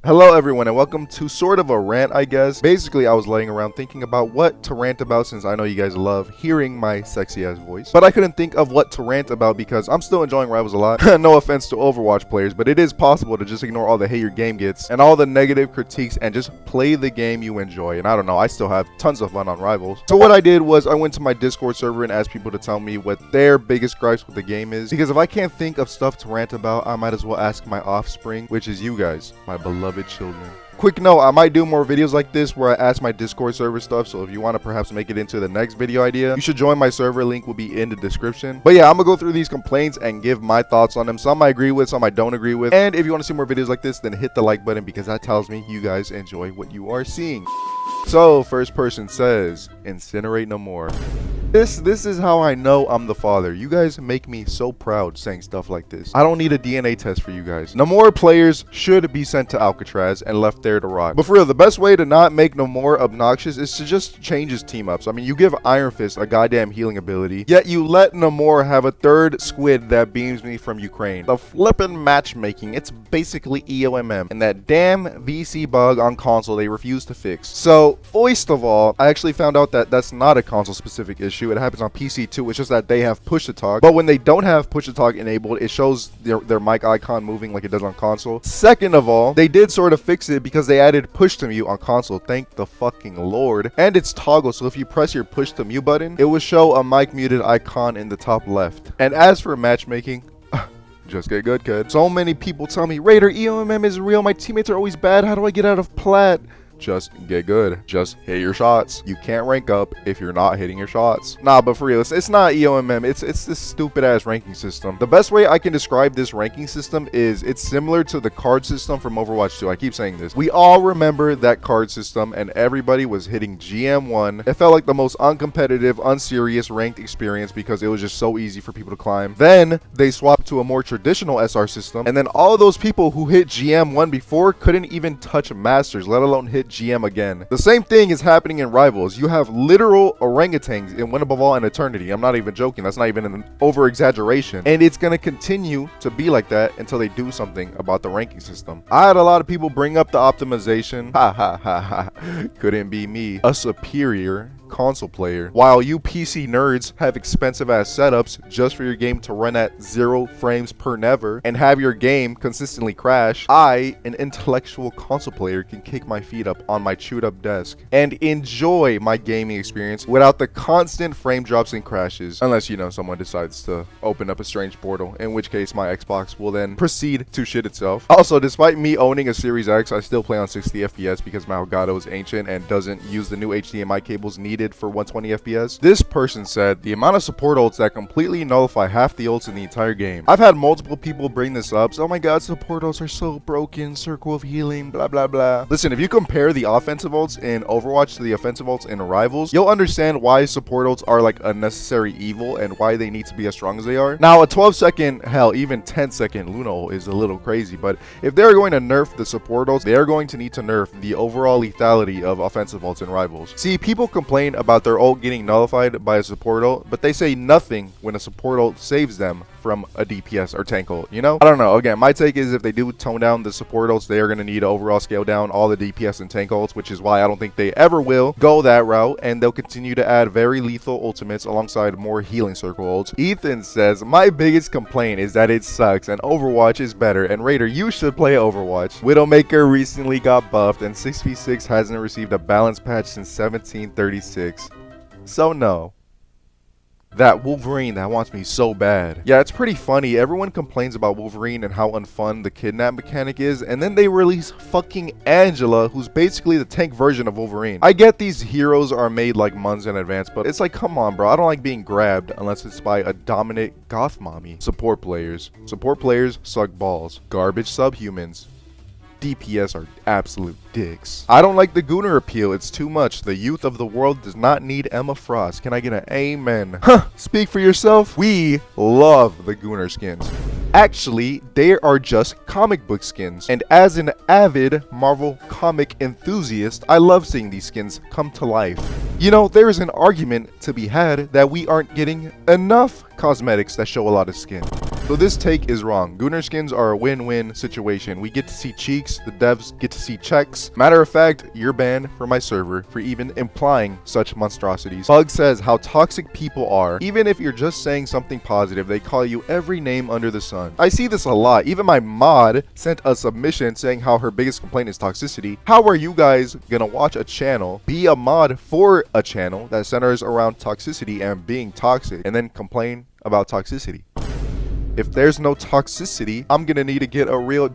Hello everyone and welcome to sort of a rant, I guess. Basically, I was laying around thinking about what to rant about since I know you guys love hearing my sexy ass voice. But I couldn't think of what to rant about because I'm still enjoying Rivals a lot. No offense to Overwatch players, but it is possible to just ignore all the hate your game gets and all the negative critiques and just play the game you enjoy. And I don't know, I still have tons of fun on Rivals. So what I did was I went to my Discord server and asked people to tell me what their biggest gripes with the game is. Because if I can't think of stuff to rant about, I might as well ask my offspring, which is you guys, my beloved children. Quick note, I might do more videos like this where I ask my Discord server stuff, so if you want to perhaps make it into the next video idea, you should join my server. Link will be in the description. But yeah, I'm gonna go through these complaints and give my thoughts on them. Some I agree with, some I don't agree with. And if you want to see more videos like this, then hit the like button because that tells me you guys enjoy what you are seeing. So first person says, incinerate no more. This is how I know I'm the father. You guys make me so proud saying stuff like this. I don't need a DNA test for you guys. Neore players should be sent to Alcatraz and left there to rot. But for real, the best way to not make Neore obnoxious is to just change his team ups. I mean, you give Iron Fist a goddamn healing ability, yet you let Neore have a third squid that beams me from Ukraine. The flippin' matchmaking, it's basically EOMM. And that damn VC bug on console they refuse to fix. So, first of all, I actually found out that that's not a console specific issue. It happens on PC too. It's just that they have push to talk, but when they don't have push to talk enabled, it shows their mic icon moving like it does on console. Second of all, they did sort of fix it because they added push to mute on console. Thank the fucking lord. And it's toggle, so if you press your push to mute button, it will show a mic muted icon in the top left. And as for matchmaking, just get good, kid. So many people tell me, Raider, EOMM is real, my teammates are always bad, how do I get out of plat? Just get good. Just hit your shots. You can't rank up if you're not hitting your shots. Nah, but for real, it's not EOMM. It's this stupid ass ranking system. The best way I can describe this ranking system is it's similar to the card system from Overwatch 2. I keep saying this. We all remember that card system and everybody was hitting GM1. It felt like the most uncompetitive, unserious ranked experience because it was just so easy for people to climb. Then they swapped to a more traditional SR system, and then all those people who hit GM1 before couldn't even touch Masters, let alone hit GM again. The same thing is happening in Rivals. You have literal orangutans in Win Above All and Eternity. I'm not even joking. That's not even an over exaggeration. And it's going to continue to be like that until they do something about the ranking system. I had a lot of people bring up the optimization. Ha ha ha ha. Couldn't be me. A superior console player, while you PC nerds have expensive ass setups just for your game to run at 0 frames per never and have your game consistently crash. I, an intellectual console player, can kick my feet up on my chewed up desk and enjoy my gaming experience without the constant frame drops and crashes, unless, you know, someone decides to open up a strange portal, in which case my Xbox will then proceed to shit itself. Also, despite me owning a Series X, I still play on 60 FPS because my Elgato is ancient and doesn't use the new HDMI cables needed for 120 FPS. This person said the amount of support ults that completely nullify half the ults in the entire game. I've had multiple people bring this up. So, oh my god, support ults are so broken, circle of healing, blah blah blah. Listen, if you compare the offensive ults in Overwatch to the offensive ults in Rivals, you'll understand why support ults are like a necessary evil and why they need to be as strong as they are. Now, a 12-second, hell, even 10-second Luna ult is a little crazy, but if they're going to nerf the support ults, they are going to need to nerf the overall lethality of offensive ults in Rivals. See, people complain about their ult getting nullified by a support ult, but they say nothing when a support ult saves them from a DPS or tank ult, you know? I don't know. Again, my take is if they do tone down the support ults, they are going to need to overall scale down all the DPS and tank ults, which is why I don't think they ever will go that route, and they'll continue to add very lethal ultimates alongside more healing circle ults. Ethan says, my biggest complaint is that it sucks and Overwatch is better, and Raider, you should play Overwatch. Widowmaker recently got buffed and 6v6 hasn't received a balance patch since 1736. So no. That Wolverine that wants me so bad. Yeah, it's pretty funny. Everyone complains about Wolverine and how unfun the kidnap mechanic is, and then they release fucking Angela, who's basically the tank version of Wolverine. I get these heroes are made like months in advance, but it's like, come on, bro. I don't like being grabbed unless it's by a dominant goth mommy. Support players. Support players suck balls. Garbage subhumans. DPS are absolute dicks. I don't like the Gooner appeal. It's too much. The youth of the world does not need Emma Frost. Can I get an amen? Huh, speak for yourself. We love the Gooner skins. Actually, they are just comic book skins. And as an avid Marvel comic enthusiast, I love seeing these skins come to life. You know, there is an argument to be had that we aren't getting enough cosmetics that show a lot of skin. So this take is wrong. Gunner skins are a win-win situation. We get to see cheeks, the devs get to see checks. Matter of fact, you're banned from my server for even implying such monstrosities. Bug says how toxic people are. Even if you're just saying something positive, they call you every name under the sun. I see this a lot. Even my mod sent a submission saying how her biggest complaint is toxicity. How are you guys gonna watch a channel, be a mod for a channel that centers around toxicity and being toxic, and then complain about toxicity? If there's no toxicity, I'm gonna need to get a real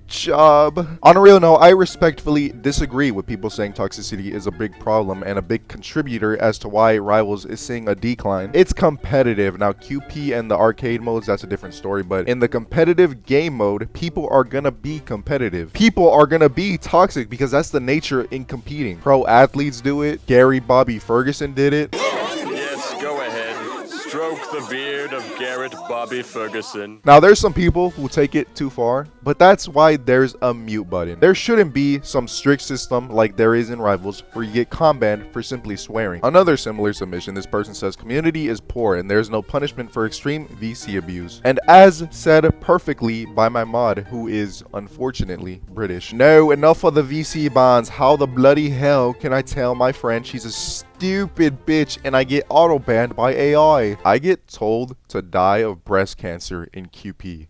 job. On a real note, I respectfully disagree with people saying toxicity is a big problem and a big contributor as to why Rivals is seeing a decline. It's competitive. Now, QP and the arcade modes, that's a different story, but in the competitive game mode, people are gonna be competitive. People are gonna be toxic because that's the nature in competing. Pro athletes do it. Gary Bobby Ferguson did it. Yes, go ahead. Stroke the beard of Garrett Bobby Ferguson. Now, there's some people who take it too far, but that's why there's a mute button. There shouldn't be some strict system like there is in Rivals where you get banned for simply swearing. Another similar submission, this person says community is poor and there's no punishment for extreme VC abuse. And as said perfectly by my mod, who is unfortunately British. No, enough of the VC bans. How the bloody hell can I tell my friend she's a stupid bitch and I get auto banned by AI? I get told to die of breast cancer in QP.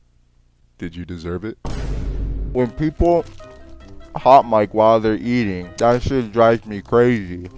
Did you deserve it? When people hot mic while they're eating, that shit drives me crazy.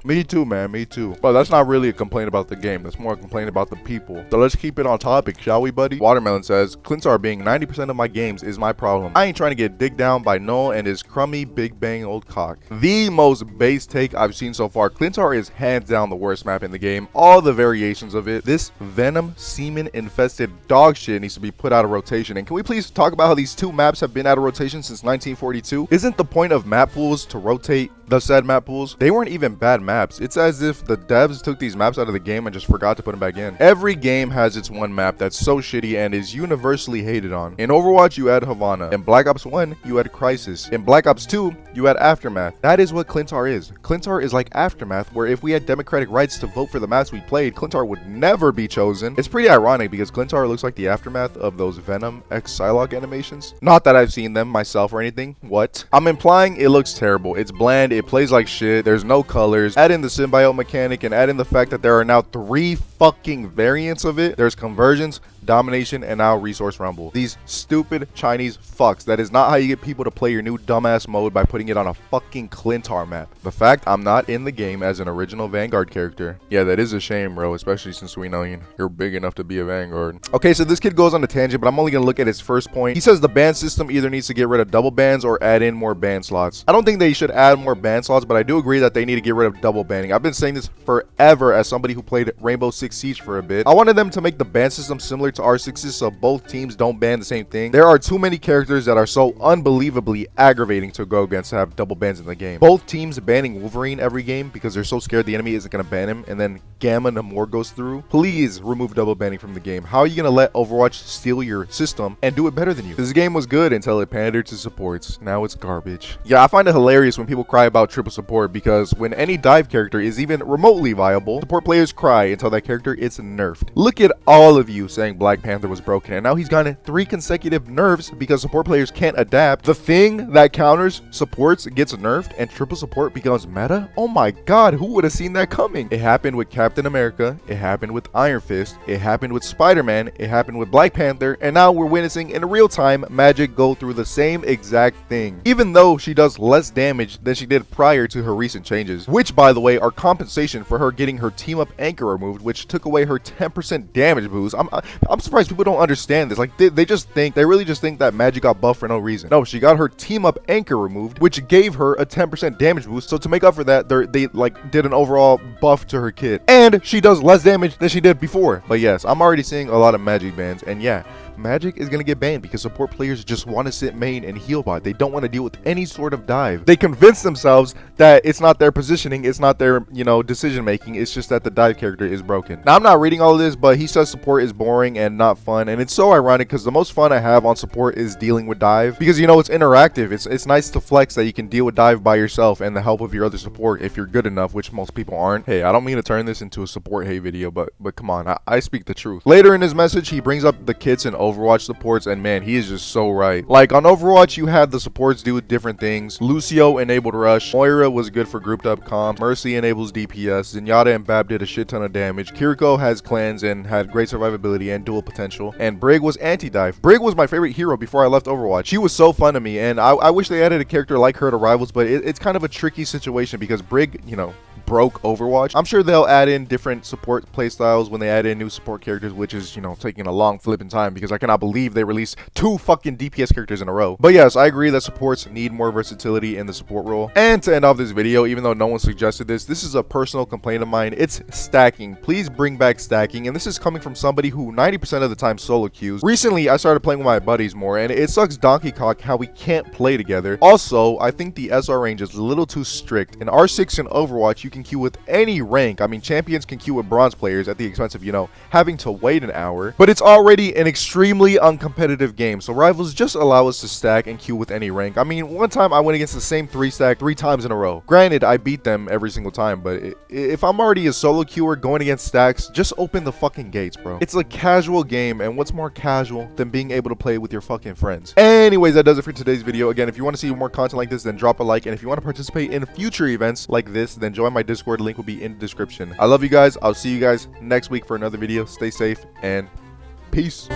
Me too, man. Me too. But that's not really a complaint about the game. That's more a complaint about the people. So let's keep it on topic, shall we, buddy? Watermelon says, Clintar being 90% of my games is my problem. I ain't trying to get digged down by Noel and his crummy Big Bang old cock. The most base take I've seen so far. Clintar is hands down the worst map in the game. All the variations of it. This venom semen infested dog shit needs to be put out of rotation. And can we please talk about how these two maps have been out of rotation since 1942? Isn't the point of map pools to rotate the said map pools? They weren't even bad maps. It's as if the devs took these maps out of the game and just forgot to put them back in. Every game has its one map that's so shitty and is universally hated on. In Overwatch, you had Havana. In Black Ops 1, you had Crisis. In Black Ops 2, you had Aftermath. That is what Clintar is. Clintar is like Aftermath, where if we had democratic rights to vote for the maps we played, Clintar would never be chosen. It's pretty ironic because Clintar looks like the aftermath of those Venom X Psylocke animations. Not that I've seen them myself or anything. What? I'm implying it looks terrible. It's bland. It plays like shit. There's no colors. Add in the symbiote mechanic and add in the fact that there are now 3 fucking variants of it. There's conversions, domination, and now resource rumble. These stupid Chinese fucks. That is not how you get people to play your new dumbass mode, by putting it on a fucking Clintar map. The fact I'm not in the game as an original Vanguard character. Yeah, that is a shame, bro, especially since we know you're big enough to be a Vanguard. Okay, so this kid goes on a tangent, but I'm only gonna look at his first point. He says the ban system either needs to get rid of double bans or add in more ban slots. I don't think they should add more ban slots, but I do agree that they need to get rid of double banning. I've been saying this forever as somebody who played Rainbow Six Siege for a bit. I wanted them to make the ban system similar to R6's so both teams don't ban the same thing. There are too many characters that are so unbelievably aggravating to go against to have double bans in the game. Both teams banning Wolverine every game because they're so scared the enemy isn't going to ban him, and then Gamma Neore goes through. Please remove double banning from the game. How are you going to let Overwatch steal your system and do it better than you? This game was good until it pandered to supports. Now it's garbage. Yeah, I find it hilarious when people cry about triple support, because when any dive character is even remotely viable, support players cry until that character is nerfed. Look at all of you saying Black Panther was broken, and now he's gotten 3 consecutive nerfs because support players can't adapt. The thing that counters supports gets nerfed and triple support becomes meta? Oh my god, who would have seen that coming? It happened with Captain America, it happened with Iron Fist, it happened with Spider-Man, it happened with Black Panther, and now we're witnessing in real time Magic go through the same exact thing, even though she does less damage than she did prior to her recent changes, which by the way are compensation for her getting her team up anchor removed, which took away her 10% damage boost. I'm surprised people don't understand this. Like they really just think that Magic got buffed for no reason. No, she got her team up anchor removed, which gave her a 10% damage boost. So to make up for that, they like did an overall buff to her kit, and she does less damage than she did before. But yes, I'm already seeing a lot of Magic bans, and yeah, Magic is gonna get banned because support players just want to sit main and heal bot. They don't want to deal with any sort of dive. They convince themselves that it's not their positioning, it's not their, decision making, it's just that the dive character is broken. Now, I'm not reading all of this, but he says support is boring and not fun, and it's so ironic because the most fun I have on support is dealing with dive because, it's interactive. It's nice to flex that you can deal with dive by yourself and the help of your other support if you're good enough, which most people aren't. Hey, I don't mean to turn this into a support hate video, but come on, I speak the truth. Later in his message, he brings up the kits and Overwatch supports, and man, he is just so right. Like on Overwatch, you had the supports do different things. Lucio enabled rush, Neore was good for grouped up comp, Mercy enables DPS, Zenyatta and Bab did a shit ton of damage, Kiriko has cleanse and had great survivability and dual potential, and Brig was anti-dive. Brig was my favorite hero before I left Overwatch. She was so fun to me, and I wish they added a character like her to Rivals, but it's kind of a tricky situation because Brig, broke Overwatch. I'm sure they'll add in different support playstyles when they add in new support characters, which is, taking a long flipping time because I cannot believe they released 2 fucking DPS characters in a row. But yes, I agree that supports need more versatility in the support role. And to end off this video, even though no one suggested this is a personal complaint of mine. It's stacking. Please bring back stacking. And this is coming from somebody who 90% of the time solo queues. Recently, I started playing with my buddies more, and it sucks donkey cock how we can't play together. Also, I think the SR range is a little too strict. In R6 and Overwatch, you can queue with any rank. I mean, champions can queue with bronze players at the expense of, having to wait an hour. But it's already an extremely uncompetitive game, so Rivals just allow us to stack and queue with any rank. I mean, one time I went against the same 3 stack 3 times in a row. Granted, I beat them every single time, but if I'm already a solo queuer going against stacks, just open the fucking gates, bro. It's a casual game, and what's more casual than being able to play with your fucking friends? Anyways, that does it for today's video. Again, if you want to see more content like this, then drop a like, and if you want to participate in future events like this, then join my Discord. Link will be in the description. I love you guys. I'll see you guys next week for another video. Stay safe and peace.